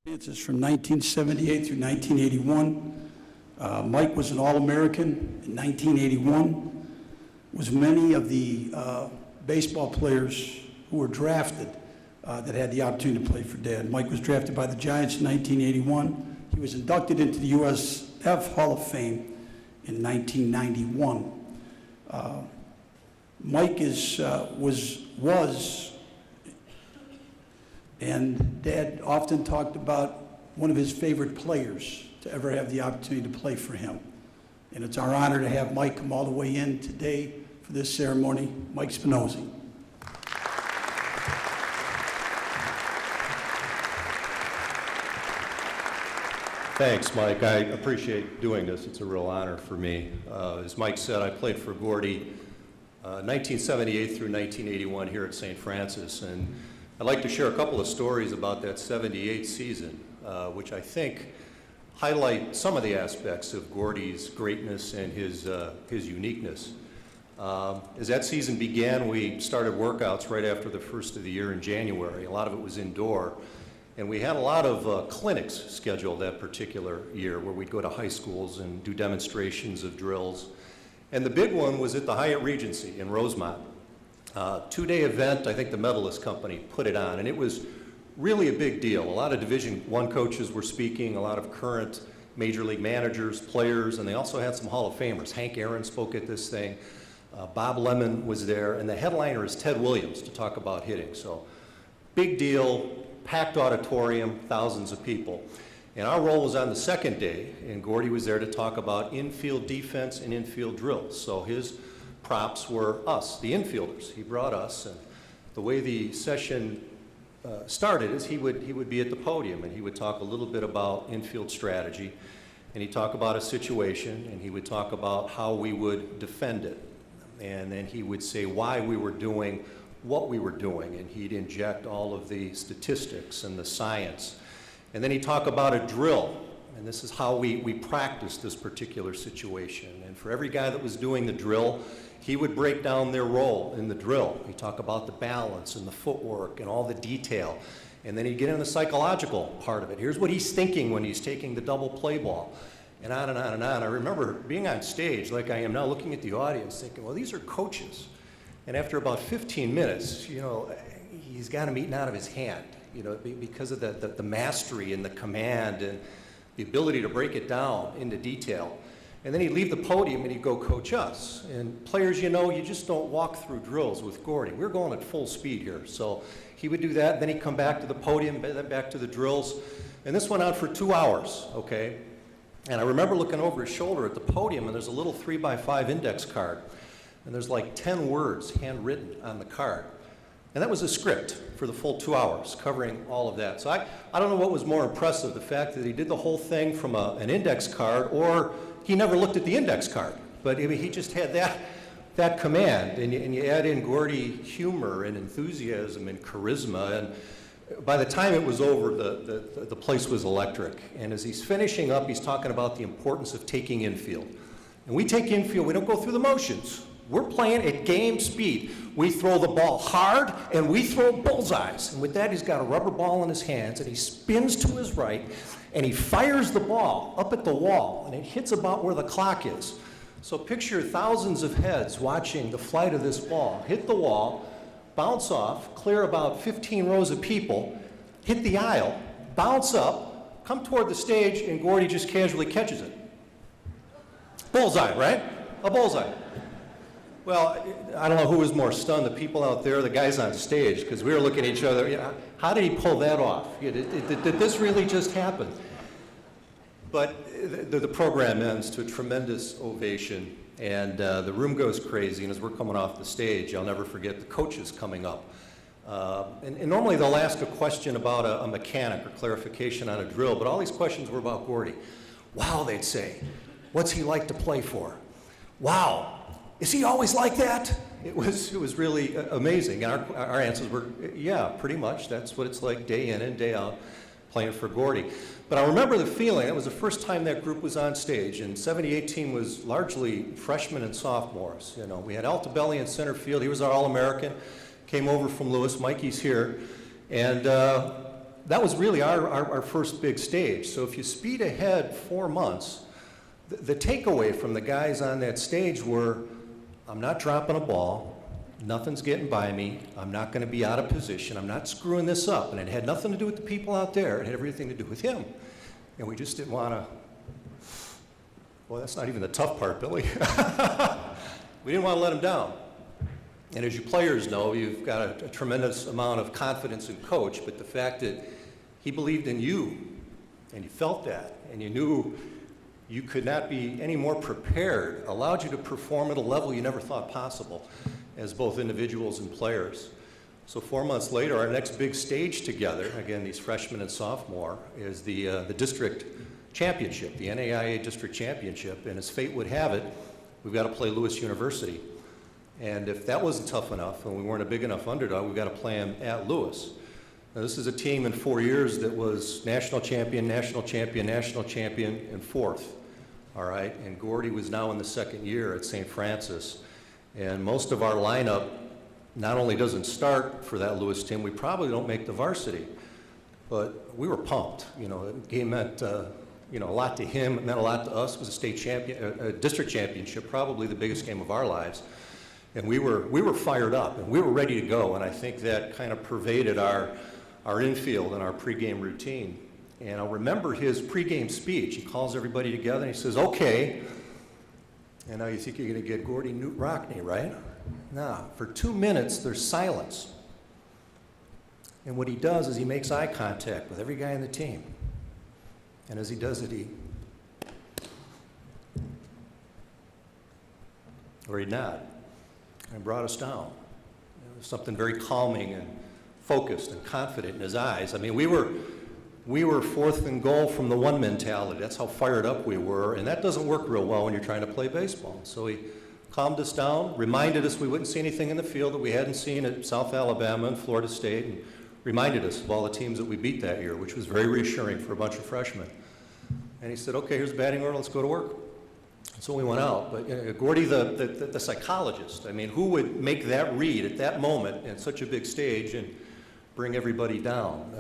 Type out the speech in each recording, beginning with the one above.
It's from 1978 through 1981. Mike was an All-American in 1981. Was many of the baseball players who were drafted that had the opportunity to play for Dad. Mike was drafted by the Giants in 1981. He was inducted into the USF Hall of Fame in 1991. Mike was, and Dad often talked about one of his favorite players to ever have the opportunity to play for him. And it's our honor to have Mike come all the way in today for this ceremony. Mike Spinozzi. Thanks, Mike. I appreciate doing this. It's a real honor for me. As Mike said, I played for Gordie 1978 through 1981 here at St. Francis, and I'd like to share a couple of stories about that 78 season, which I think highlight some of the aspects of Gordie's greatness and his uniqueness. As that season began, we started workouts right after the first of the year in January. A lot of it was indoor. And we had a lot of clinics scheduled that particular year where we'd go to high schools and do demonstrations of drills. And the big one was at the Hyatt Regency in Rosemont. Two-day event, I think the Medalist Company put it on, and it was really a big deal. A lot of Division I coaches were speaking, a lot of current Major League managers, players, and they also had some Hall of Famers. Hank Aaron spoke at this thing. Bob Lemon was there, and the headliner is Ted Williams to talk about hitting. So big deal. Packed auditorium, thousands of people. And our role was on the second day, and Gordie was there to talk about infield defense and infield drills. So his props were us, the infielders. He brought us, and the way the session started is he would be at the podium, and he would talk a little bit about infield strategy, and he'd talk about a situation, and he would talk about how we would defend it. And then he would say why we were doing what we were doing, and he'd inject all of the statistics and the science. And then he'd talk about a drill, and this is how we practiced this particular situation. And for every guy that was doing the drill, he would break down their role in the drill. He'd talk about the balance and the footwork and all the detail. And then he'd get into the psychological part of it. Here's what he's thinking when he's taking the double play ball, and on and on and on. I remember being on stage like I am now, looking at the audience, thinking, well, these are coaches. And after about 15 minutes, you know, he's got them eaten out of his hand, you know, because of the mastery and the command and the ability to break it down into detail. And then he'd leave the podium and he'd go coach us. And players, you know, you just don't walk through drills with Gordie. We're going at full speed here. So he would do that, then he'd come back to the podium, then back to the drills. And this went on for 2 hours, okay? And I remember looking over his shoulder at the podium, and there's a little 3x5 index card. And there's like 10 words handwritten on the card. And that was a script for the full 2 hours, covering all of that. So I don't know what was more impressive, the fact that he did the whole thing from an index card, or he never looked at the index card. But I mean, he just had that command. And you add in Gordie humor and enthusiasm and charisma. And by the time it was over, the place was electric. And as he's finishing up, he's talking about the importance of taking infield. And we take infield, we don't go through the motions. We're playing at game speed. We throw the ball hard, and we throw bullseyes. And with that, he's got a rubber ball in his hands, and he spins to his right, and he fires the ball up at the wall, and it hits about where the clock is. So picture thousands of heads watching the flight of this ball hit the wall, bounce off, clear about 15 rows of people, hit the aisle, bounce up, come toward the stage, and Gordie just casually catches it. Bullseye, right? A bullseye. Well, I don't know who was more stunned, the people out there or the guys on stage, because we were looking at each other, you know, how did he pull that off? Did this really just happen? But the program ends to a tremendous ovation, and the room goes crazy, and as we're coming off the stage, I'll never forget the coaches coming up. And normally they'll ask a question about a mechanic or clarification on a drill, but all these questions were about Gordie. Wow, they'd say, what's he like to play for? Wow. Is he always like that? It was really amazing. And our answers were, yeah, pretty much. That's what it's like day in and day out playing for Gordie. But I remember the feeling. It was the first time that group was on stage. And 78 team was largely freshmen and sophomores. You know, we had Altabelli in center field. He was our All-American. Came over from Lewis. Mikey's here. And that was really our first big stage. So if you speed ahead 4 months, the takeaway from the guys on that stage were, I'm not dropping a ball, nothing's getting by me, I'm not going to be out of position, I'm not screwing this up. And it had nothing to do with the people out there, it had everything to do with him. And we just didn't want to, well, that's not even the tough part, Billy. We didn't want to let him down. And as you players know, you've got a tremendous amount of confidence in coach, but the fact that he believed in you, and you felt that, and you knew you could not be any more prepared, allowed you to perform at a level you never thought possible as both individuals and players. So 4 months later, our next big stage together, again, these freshmen and sophomore, is the district championship, the NAIA district championship, and as fate would have it, we've got to play Lewis University. And if that wasn't tough enough, and we weren't a big enough underdog, we've got to play them at Lewis. Now, this is a team in 4 years that was national champion, national champion, national champion, and fourth, all right? And Gordie was now in the second year at St. Francis. And most of our lineup not only doesn't start for that Lewis team, we probably don't make the varsity. But we were pumped. You know, the game meant you know, a lot to him, it meant a lot to us. It was a state champion, a district championship, probably the biggest game of our lives. And we were fired up, and we were ready to go, and I think that kind of pervaded our infield and our pregame routine. And I'll remember his pregame speech. He calls everybody together, and he says, okay, and now you think you're going to get Gordie Newt Rockney, right? No, for 2 minutes, there's silence. And what he does is he makes eye contact with every guy on the team. And as he does it, he'd nod, and brought us down. It was something very calming and focused and confident in his eyes. I mean, we were fourth and goal from the one mentality. That's how fired up we were, and that doesn't work real well when you're trying to play baseball. So he calmed us down, reminded us we wouldn't see anything in the field that we hadn't seen at South Alabama and Florida State, and reminded us of all the teams that we beat that year, which was very reassuring for a bunch of freshmen. And he said, okay, here's the batting order, let's go to work. So we went out. But Gordie, the psychologist, I mean, who would make that read at that moment in such a big stage and bring everybody down?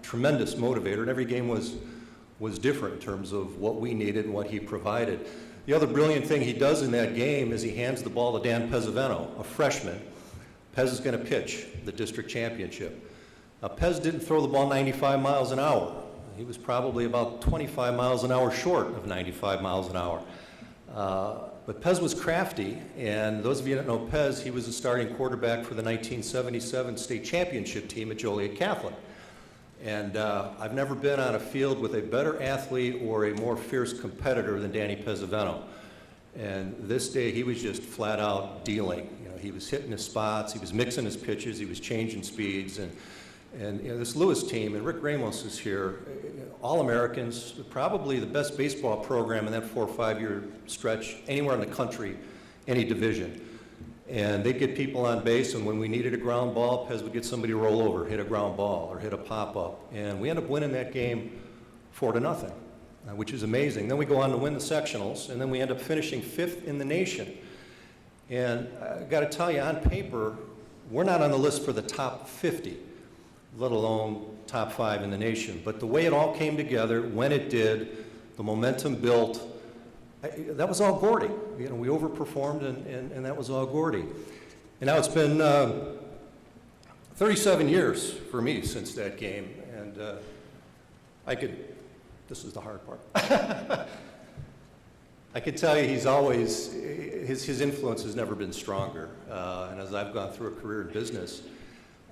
Tremendous motivator, and every game was different in terms of what we needed and what he provided. The other brilliant thing he does in that game is he hands the ball to Dan Pezzavento, a freshman. Pez is going to pitch the district championship. Now, Pez didn't throw the ball 95 miles an hour. He was probably about 25 miles an hour short of 95 miles an hour. But Pez was crafty, and those of you that know Pez, he was a starting quarterback for the 1977 state championship team at Joliet Catholic. And I've never been on a field with a better athlete or a more fierce competitor than Danny Pezzavento. And this day, he was just flat out dealing. You know, he was hitting his spots, he was mixing his pitches, he was changing speeds, and you know, this Lewis team, and Rick Ramos is here, All-Americans, probably the best baseball program in that 4 or 5 year stretch anywhere in the country, any division. And they'd get people on base, and when we needed a ground ball, Pez would get somebody to roll over, hit a ground ball, or hit a pop-up. And we ended up winning that game 4-0, which is amazing. Then we go on to win the sectionals, and then we end up finishing 5th in the nation. And I gotta tell you, on paper, we're not on the list for the top 50. Let alone top 5 in the nation. But the way it all came together, when it did, the momentum built, that was all Gordie. You know, we overperformed, and that was all Gordie. And now it's been 37 years for me since that game, and this is the hard part. I could tell you he's always, his influence has never been stronger. And as I've gone through a career in business,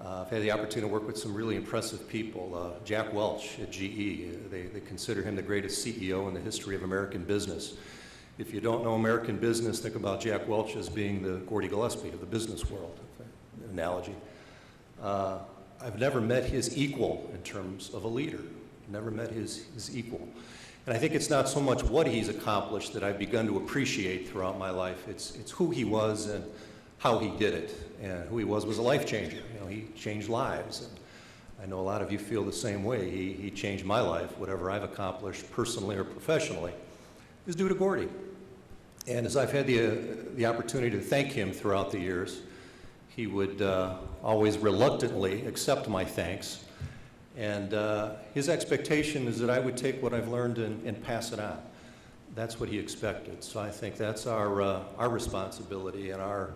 I've had the opportunity to work with some really impressive people. Jack Welch at GE, they consider him the greatest CEO in the history of American business. If you don't know American business, think about Jack Welch as being the Gordie Gillespie of the business world, analogy. I've never met his equal in terms of a leader, never met his equal. And I think it's not so much what he's accomplished that I've begun to appreciate throughout my life. It's who he was and how he did it. And who he was a life changer. You know, he changed lives. And I know a lot of you feel the same way. He changed my life. Whatever I've accomplished personally or professionally is due to Gordie. And as I've had the opportunity to thank him throughout the years, he would always reluctantly accept my thanks. And his expectation is that I would take what I've learned and pass it on. That's what he expected. So I think that's our responsibility and our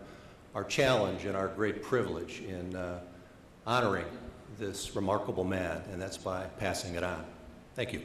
challenge and our great privilege in honoring this remarkable man, and that's by passing it on. Thank you.